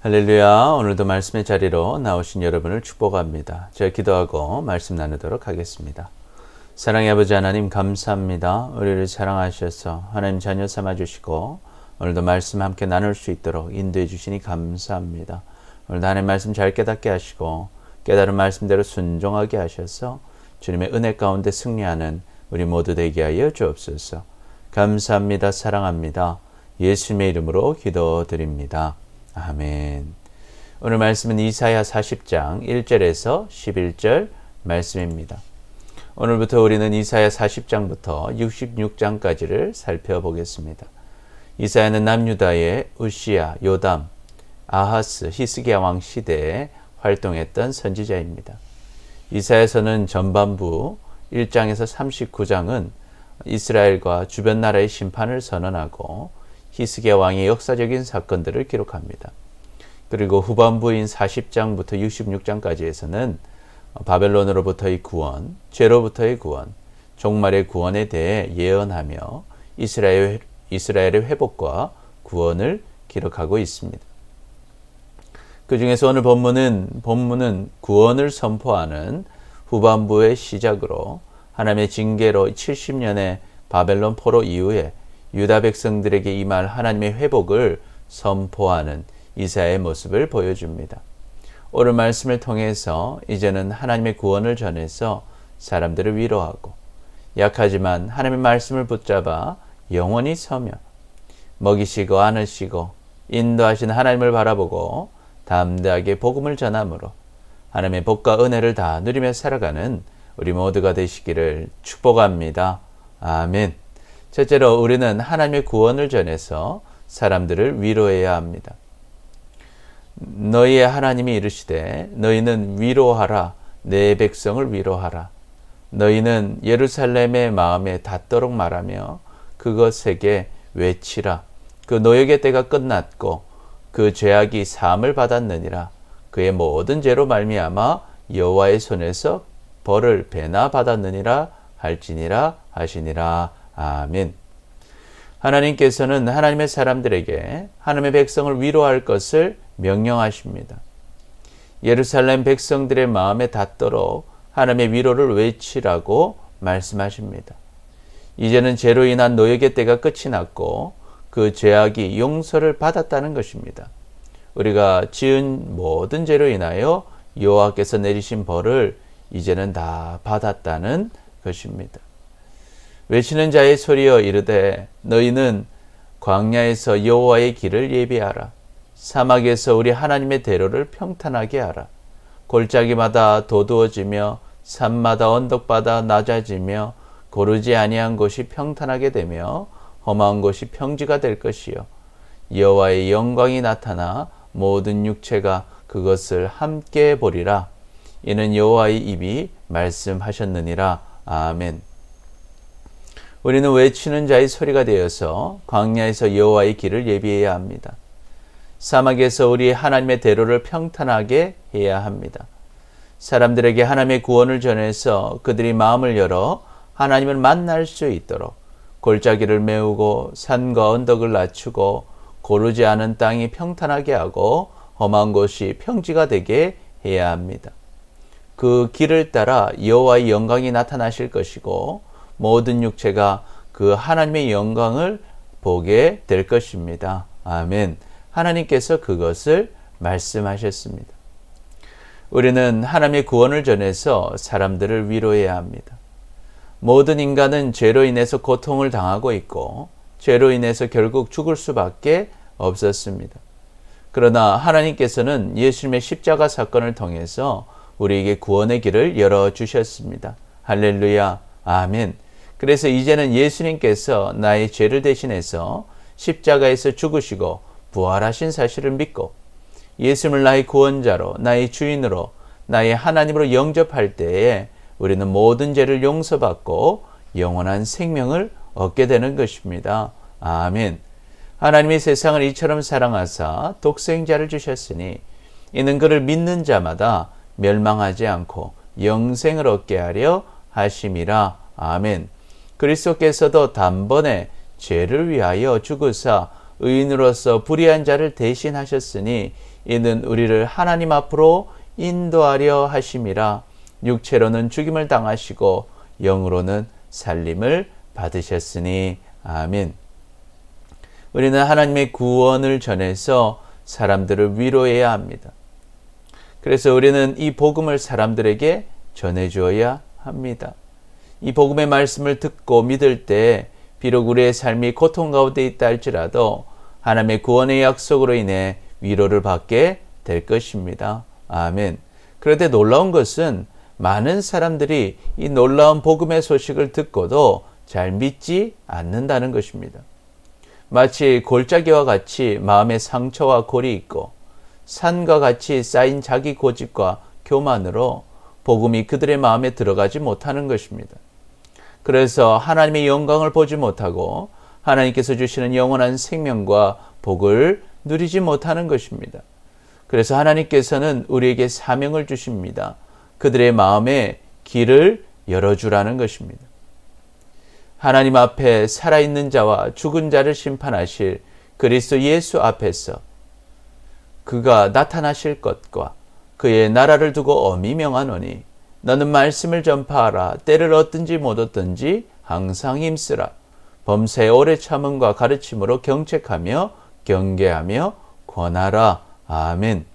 할렐루야. 오늘도 말씀의 자리로 나오신 여러분을 축복합니다. 제가 기도하고 말씀 나누도록 하겠습니다. 사랑의 아버지 하나님 감사합니다. 우리를 사랑하셔서 하나님 자녀 삼아주시고 오늘도 말씀 함께 나눌 수 있도록 인도해 주시니 감사합니다. 오늘도 하나님 말씀 잘 깨닫게 하시고 깨달은 말씀대로 순종하게 하셔서 주님의 은혜 가운데 승리하는 우리 모두 되게 하여 주옵소서. 감사합니다. 사랑합니다. 예수님의 이름으로 기도드립니다. 아멘. 오늘 말씀은 이사야 40장 1절에서 11절 말씀입니다. 오늘부터 우리는 이사야 40장부터 66장까지를 살펴보겠습니다. 이사야는 남유다의 우시야, 요담, 아하스, 히스기야 왕 시대에 활동했던 선지자입니다. 이사야서는 전반부 1장에서 39장은 이스라엘과 주변 나라의 심판을 선언하고 히스기야 왕의 역사적인 사건들을 기록합니다. 그리고 후반부인 40장부터 66장까지에서는 바벨론으로부터의 구원, 죄로부터의 구원, 종말의 구원에 대해 예언하며 이스라엘의 회복과 구원을 기록하고 있습니다. 그 중에서 오늘 본문은 구원을 선포하는 후반부의 시작으로 하나님의 징계로 70년의 바벨론 포로 이후에 유다 백성들에게 임할 하나님의 회복을 선포하는 이사야의 모습을 보여줍니다. 오늘 말씀을 통해서 이제는 하나님의 구원을 전해서 사람들을 위로하고 약하지만 하나님의 말씀을 붙잡아 영원히 서며 먹이시고 안으시고 인도하신 하나님을 바라보고 담대하게 복음을 전함으로 하나님의 복과 은혜를 다 누리며 살아가는 우리 모두가 되시기를 축복합니다. 아멘. 첫째로 우리는 하나님의 구원을 전해서 사람들을 위로해야 합니다. 너희의 하나님이 이르시되 너희는 위로하라. 내 백성을 위로하라. 너희는 예루살렘의 마음에 닿도록 말하며 그것에게 외치라. 그 노역의 때가 끝났고 그 죄악이 사함을 받았느니라. 그의 모든 죄로 말미암아 여호와의 손에서 벌을 배나 받았느니라 할지니라 하시니라. 아멘. 하나님께서는 하나님의 사람들에게 하나님의 백성을 위로할 것을 명령하십니다. 예루살렘 백성들의 마음에 닿도록 하나님의 위로를 외치라고 말씀하십니다. 이제는 죄로 인한 노역의 때가 끝이 났고 그 죄악이 용서를 받았다는 것입니다. 우리가 지은 모든 죄로 인하여 여호와께서 내리신 벌을 이제는 다 받았다는 것입니다. 외치는 자의 소리여 이르되 너희는 광야에서 여호와의 길을 예비하라. 사막에서 우리 하나님의 대로를 평탄하게 하라. 골짜기마다 도두어지며 산마다 언덕마다 낮아지며 고르지 아니한 곳이 평탄하게 되며 험한 곳이 평지가 될 것이요 여호와의 영광이 나타나 모든 육체가 그것을 함께 보리라. 이는 여호와의 입이 말씀하셨느니라. 아멘. 우리는 외치는 자의 소리가 되어서 광야에서 여호와의 길을 예비해야 합니다. 사막에서 우리 하나님의 대로를 평탄하게 해야 합니다. 사람들에게 하나님의 구원을 전해서 그들이 마음을 열어 하나님을 만날 수 있도록 골짜기를 메우고 산과 언덕을 낮추고 고르지 않은 땅이 평탄하게 하고 험한 곳이 평지가 되게 해야 합니다. 그 길을 따라 여호와의 영광이 나타나실 것이고 모든 육체가 그 하나님의 영광을 보게 될 것입니다. 아멘. 하나님께서 그것을 말씀하셨습니다. 우리는 하나님의 구원을 전해서 사람들을 위로해야 합니다. 모든 인간은 죄로 인해서 고통을 당하고 있고 죄로 인해서 결국 죽을 수밖에 없었습니다. 그러나 하나님께서는 예수님의 십자가 사건을 통해서 우리에게 구원의 길을 열어주셨습니다. 할렐루야. 아멘. 그래서 이제는 예수님께서 나의 죄를 대신해서 십자가에서 죽으시고 부활하신 사실을 믿고 예수님을 나의 구원자로 나의 주인으로 나의 하나님으로 영접할 때에 우리는 모든 죄를 용서받고 영원한 생명을 얻게 되는 것입니다. 아멘. 하나님이 세상을 이처럼 사랑하사 독생자를 주셨으니 이는 그를 믿는 자마다 멸망하지 않고 영생을 얻게 하려 하심이라. 아멘. 그리스도께서도 단번에 죄를 위하여 죽으사 의인으로서 불의한 자를 대신하셨으니 이는 우리를 하나님 앞으로 인도하려 하심이라. 육체로는 죽임을 당하시고 영으로는 살림을 받으셨으니. 아멘. 우리는 하나님의 구원을 전해서 사람들을 위로해야 합니다. 그래서 우리는 이 복음을 사람들에게 전해주어야 합니다. 이 복음의 말씀을 듣고 믿을 때 비록 우리의 삶이 고통 가운데 있다 할지라도 하나님의 구원의 약속으로 인해 위로를 받게 될 것입니다. 아멘. 그런데 놀라운 것은 많은 사람들이 이 놀라운 복음의 소식을 듣고도 잘 믿지 않는다는 것입니다. 마치 골짜기와 같이 마음의 상처와 골이 있고 산과 같이 쌓인 자기 고집과 교만으로 복음이 그들의 마음에 들어가지 못하는 것입니다. 그래서 하나님의 영광을 보지 못하고 하나님께서 주시는 영원한 생명과 복을 누리지 못하는 것입니다. 그래서 하나님께서는 우리에게 사명을 주십니다. 그들의 마음에 길을 열어주라는 것입니다. 하나님 앞에 살아있는 자와 죽은 자를 심판하실 그리스도 예수 앞에서 그가 나타나실 것과 그의 나라를 두고 엄히 명하노니 너는 말씀을 전파하라. 때를 얻든지 못 얻든지 항상 힘쓰라. 범사에 오래 참음과 가르침으로 경책하며 경계하며 권하라. 아멘.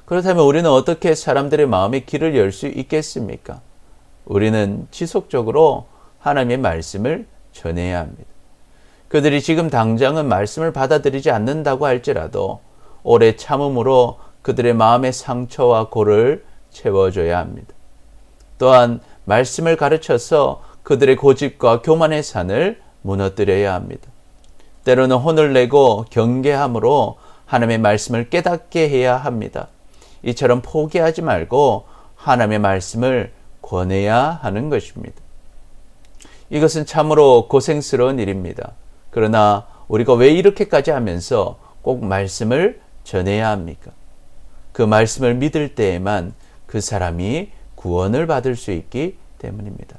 그렇다면 우리는 어떻게 사람들의 마음의 길을 열 수 있겠습니까? 우리는 지속적으로 하나님의 말씀을 전해야 합니다. 그들이 지금 당장은 말씀을 받아들이지 않는다고 할지라도 오래 참음으로 그들의 마음의 상처와 골을 채워줘야 합니다. 또한 말씀을 가르쳐서 그들의 고집과 교만의 산을 무너뜨려야 합니다. 때로는 혼을 내고 경계함으로 하나님의 말씀을 깨닫게 해야 합니다. 이처럼 포기하지 말고 하나님의 말씀을 권해야 하는 것입니다. 이것은 참으로 고생스러운 일입니다. 그러나 우리가 왜 이렇게까지 하면서 꼭 말씀을 전해야 합니까? 그 말씀을 믿을 때에만 그 사람이 구원을 받을 수 있기 때문입니다.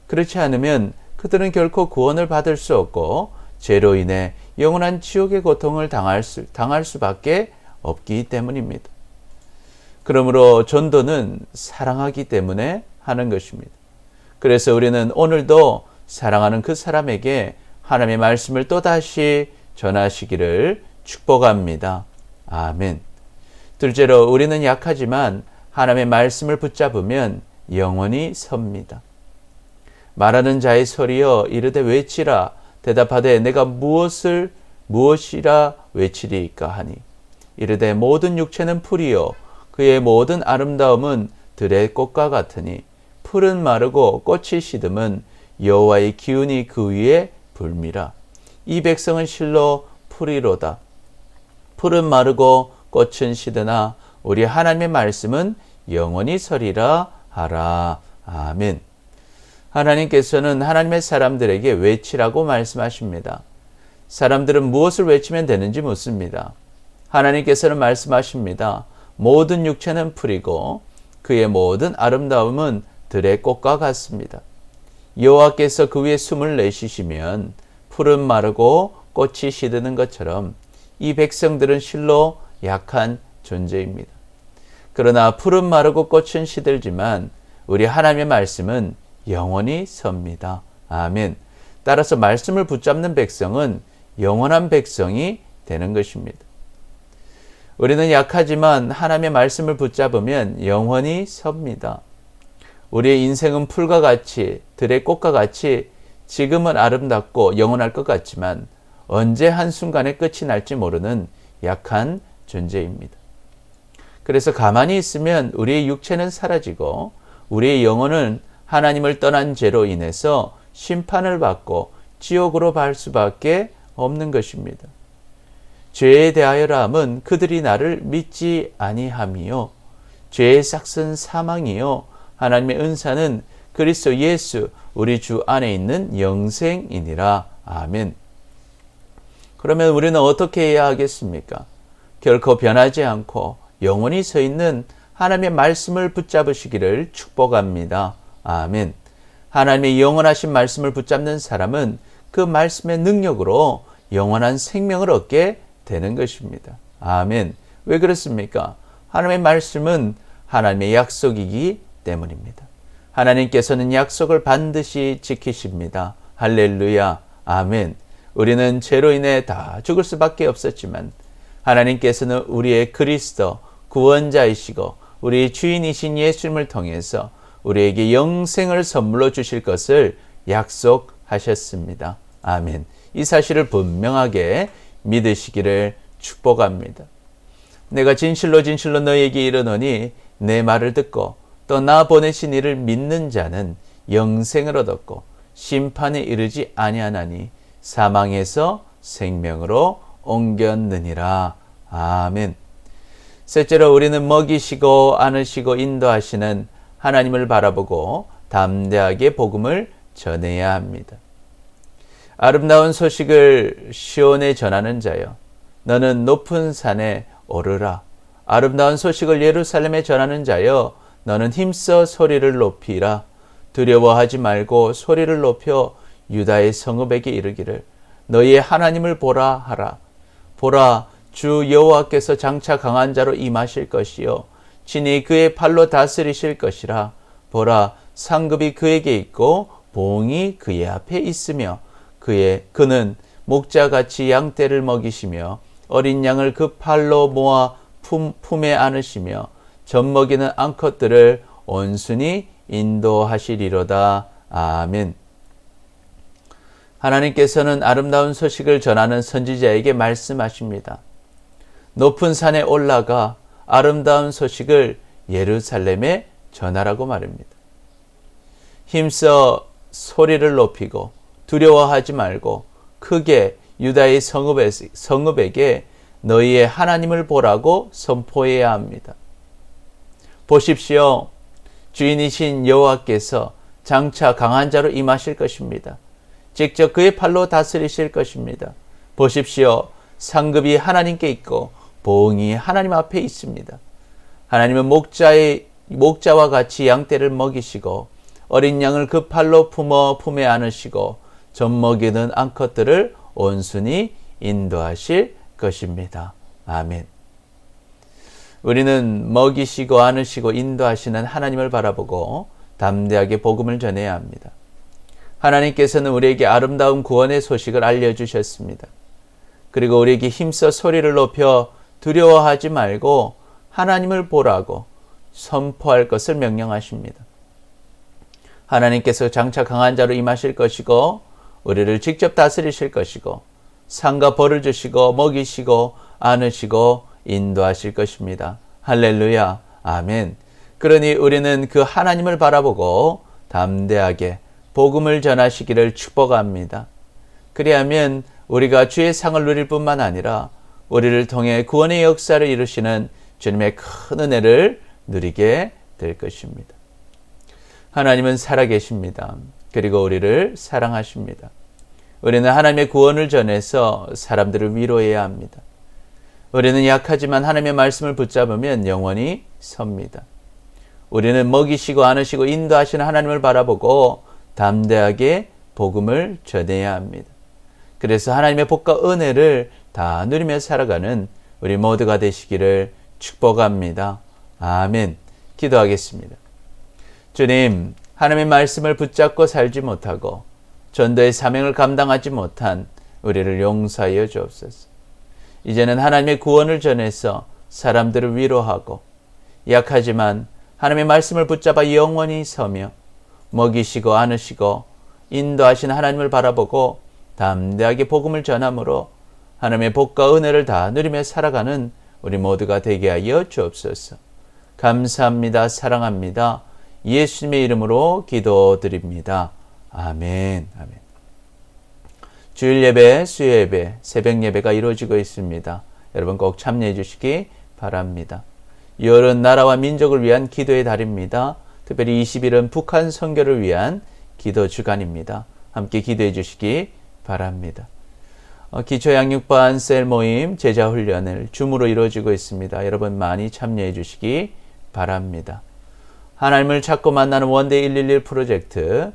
그렇지 않으면 그들은 결코 구원을 받을 수 없고 죄로 인해 영원한 지옥의 고통을 당할 수밖에 없기 때문입니다. 그러므로 전도는 사랑하기 때문에 하는 것입니다. 그래서 우리는 오늘도 사랑하는 그 사람에게 하나님의 말씀을 또다시 전하시기를 축복합니다. 아멘. 둘째로 우리는 약하지만 하나님의 말씀을 붙잡으면 영원히 섭니다. 말하는 자의 소리여 이르되 외치라. 대답하되 내가 무엇이라 외치리이까 하니 이르되 모든 육체는 풀이요 그의 모든 아름다움은 들의 꽃과 같으니 풀은 마르고 꽃이 시듬은 여호와의 기운이 그 위에 불미라. 이 백성은 실로 풀이로다. 풀은 마르고 꽃은 시드나 우리 하나님의 말씀은 영원히 서리라 하라. 아멘. 하나님께서는 하나님의 사람들에게 외치라고 말씀하십니다. 사람들은 무엇을 외치면 되는지 묻습니다. 하나님께서는 말씀하십니다. 모든 육체는 풀이고 그의 모든 아름다움은 들의 꽃과 같습니다. 여호와께서 그 위에 숨을 내쉬시면 풀은 마르고 꽃이 시드는 것처럼 이 백성들은 실로 약한 존재입니다. 그러나 풀은 마르고 꽃은 시들지만 우리 하나님의 말씀은 영원히 섭니다. 아멘. 따라서 말씀을 붙잡는 백성은 영원한 백성이 되는 것입니다. 우리는 약하지만 하나님의 말씀을 붙잡으면 영원히 섭니다. 우리의 인생은 풀과 같이 들의 꽃과 같이 지금은 아름답고 영원할 것 같지만 언제 한순간에 끝이 날지 모르는 약한 존재입니다. 그래서 가만히 있으면 우리의 육체는 사라지고 우리의 영혼은 하나님을 떠난 죄로 인해서 심판을 받고 지옥으로 갈 수밖에 없는 것입니다. 죄에 대하여라 함은 그들이 나를 믿지 아니함이요 죄의 삭은 사망이요 하나님의 은사는 그리스도 예수 우리 주 안에 있는 영생이니라. 아멘. 그러면 우리는 어떻게 해야 하겠습니까? 결코 변하지 않고 영원히 서 있는 하나님의 말씀을 붙잡으시기를 축복합니다. 아멘. 하나님의 영원하신 말씀을 붙잡는 사람은 그 말씀의 능력으로 영원한 생명을 얻게 되는 것입니다. 아멘. 왜 그렇습니까? 하나님의 말씀은 하나님의 약속이기 때문입니다. 하나님께서는 약속을 반드시 지키십니다. 할렐루야. 아멘. 우리는 죄로 인해 다 죽을 수밖에 없었지만 하나님께서는 우리의 그리스도 구원자이시고 우리 주인이신 예수님을 통해서 우리에게 영생을 선물로 주실 것을 약속하셨습니다. 아멘. 이 사실을 분명하게 믿으시기를 축복합니다. 내가 진실로 너희에게 이르노니 내 말을 듣고 또 나 보내신 이를 믿는 자는 영생을 얻었고 심판에 이르지 아니하나니 사망에서 생명으로 옮겼느니라. 아멘. 셋째로 우리는 먹이시고 안으시고 인도하시는 하나님을 바라보고 담대하게 복음을 전해야 합니다. 아름다운 소식을 시온에 전하는 자여, 너는 높은 산에 오르라. 아름다운 소식을 예루살렘에 전하는 자여, 너는 힘써 소리를 높이라. 두려워하지 말고 소리를 높여 유다의 성읍에게 이르기를 너희의 하나님을 보라 하라. 보라, 주 여호와께서 장차 강한 자로 임하실 것이요 친히 그의 팔로 다스리실 것이라. 보라, 상급이 그에게 있고 보응이 그의 앞에 있으며 그는 목자같이 양떼를 먹이시며 어린 양을 그 팔로 모아 품에 안으시며 젖먹이는 암컷들을 온순히 인도하시리로다. 아멘. 하나님께서는 아름다운 소식을 전하는 선지자에게 말씀하십니다. 높은 산에 올라가 아름다운 소식을 예루살렘에 전하라고 말입니다. 힘써 소리를 높이고 두려워하지 말고 크게 유다의 성읍에게 너희의 하나님을 보라고 선포해야 합니다. 보십시오. 주인이신 여호와께서 장차 강한 자로 임하실 것입니다. 직접 그의 팔로 다스리실 것입니다. 보십시오. 상급이 하나님께 있고 보응이 하나님 앞에 있습니다. 하나님은 목자와 같이 양떼를 먹이시고 어린 양을 그 팔로 품에 안으시고 젖먹이는 암컷들을 온순히 인도하실 것입니다. 아멘. 우리는 먹이시고 안으시고 인도하시는 하나님을 바라보고 담대하게 복음을 전해야 합니다. 하나님께서는 우리에게 아름다운 구원의 소식을 알려주셨습니다. 그리고 우리에게 힘써 소리를 높여 두려워하지 말고 하나님을 보라고 선포할 것을 명령하십니다. 하나님께서 장차 강한 자로 임하실 것이고 우리를 직접 다스리실 것이고 상과 벌을 주시고 먹이시고 안으시고 인도하실 것입니다. 할렐루야. 아멘. 그러니 우리는 그 하나님을 바라보고 담대하게 복음을 전하시기를 축복합니다. 그리하면 우리가 주의 상을 누릴 뿐만 아니라 우리를 통해 구원의 역사를 이루시는 주님의 큰 은혜를 누리게 될 것입니다. 하나님은 살아계십니다. 그리고 우리를 사랑하십니다. 우리는 하나님의 구원을 전해서 사람들을 위로해야 합니다. 우리는 약하지만 하나님의 말씀을 붙잡으면 영원히 섭니다. 우리는 먹이시고 안으시고 인도하시는 하나님을 바라보고 담대하게 복음을 전해야 합니다. 그래서 하나님의 복과 은혜를 다 누리며 살아가는 우리 모두가 되시기를 축복합니다. 아멘. 기도하겠습니다. 주님, 하나님의 말씀을 붙잡고 살지 못하고 전도의 사명을 감당하지 못한 우리를 용서하여 주옵소서. 이제는 하나님의 구원을 전해서 사람들을 위로하고 약하지만 하나님의 말씀을 붙잡아 영원히 서며 먹이시고 안으시고 인도하신 하나님을 바라보고 담대하게 복음을 전함으로 하나님의 복과 은혜를 다 누리며 살아가는 우리 모두가 되게 하여 주옵소서. 감사합니다. 사랑합니다. 예수님의 이름으로 기도드립니다. 아멘. 아멘. 주일 예배, 수요 예배, 새벽 예배가 이루어지고 있습니다. 여러분 꼭 참여해 주시기 바랍니다. 6월은 나라와 민족을 위한 기도의 달입니다. 특별히 20일은 북한 선교를 위한 기도 주간입니다. 함께 기도해 주시기 바랍니다. 기초 양육반 셀 모임 제자 훈련을 줌으로 이루어지고 있습니다. 여러분 많이 참여해 주시기 바랍니다. 하나님을 찾고 만나는 원데이 111 프로젝트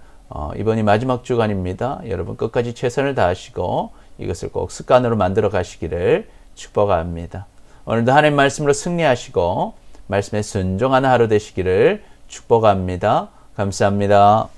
이번이 마지막 주간입니다. 여러분 끝까지 최선을 다하시고 이것을 꼭 습관으로 만들어 가시기를 축복합니다. 오늘도 하나님 말씀으로 승리하시고 말씀에 순종하는 하루 되시기를 축복합니다. 감사합니다.